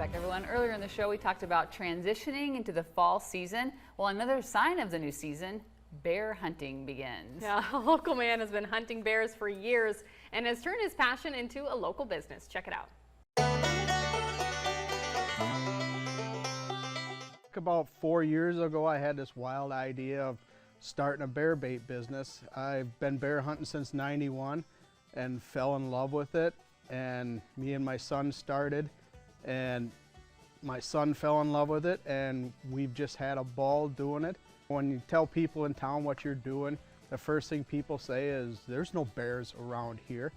back, everyone. Earlier in the show, we talked about transitioning into the fall season. Well, another sign of the new season, bear hunting begins. Yeah, a local man has been hunting bears for years and has turned his passion into a local business. Check it out. About 4 years ago, I had this wild idea of starting a bear bait business. I've been bear hunting since '91 and fell in love with it. And me and my son started, and my son fell in love with it, and we've just had a ball doing it. When you tell people in town what you're doing, the first thing people say is, there's no bears around here.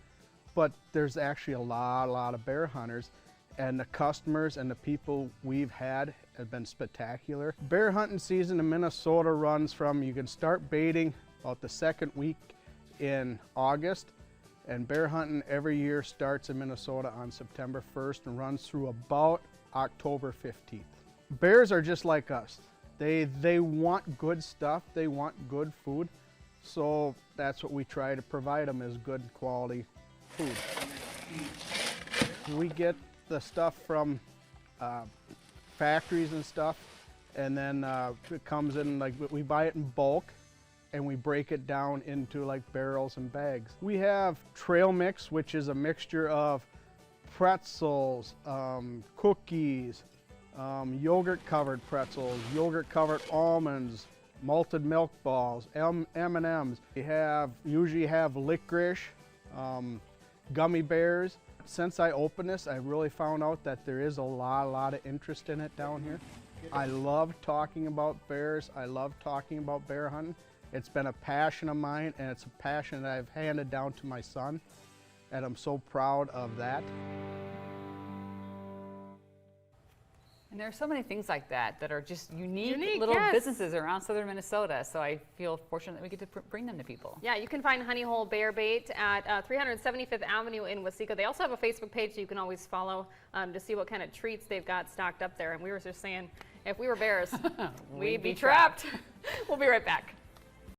But there's actually a lot of bear hunters, and the customers and the people we've had have been spectacular. Bear hunting season in Minnesota runs from, you can start baiting about the second week in August, and bear hunting every year starts in Minnesota on September 1st and runs through about October 15th. Bears are just like us. They want good stuff, they want good food, so that's what we try to provide them, is good quality food. We get the stuff from factories and stuff, and then it comes in, like, we buy it in bulk and we break it down into like barrels and bags. We have trail mix, which is a mixture of pretzels, cookies, yogurt covered pretzels, yogurt covered almonds, malted milk balls, M&Ms. We usually have licorice, gummy bears. Since I opened this, I really found out that there is a lot of interest in it down here. I love talking about bears. I love talking about bear hunting. It's been a passion of mine, and it's a passion that I've handed down to my son, and I'm so proud of that. And there are so many things like that that are just unique little yes. businesses around southern Minnesota, so I feel fortunate that we get to bring them to people. Yeah, you can find Honey Hole Bear Bait at 375th Avenue in Waseca. They also have a Facebook page you can always follow to see what kind of treats they've got stocked up there. And we were just saying, if we were bears, we'd be trapped. We'll be right back.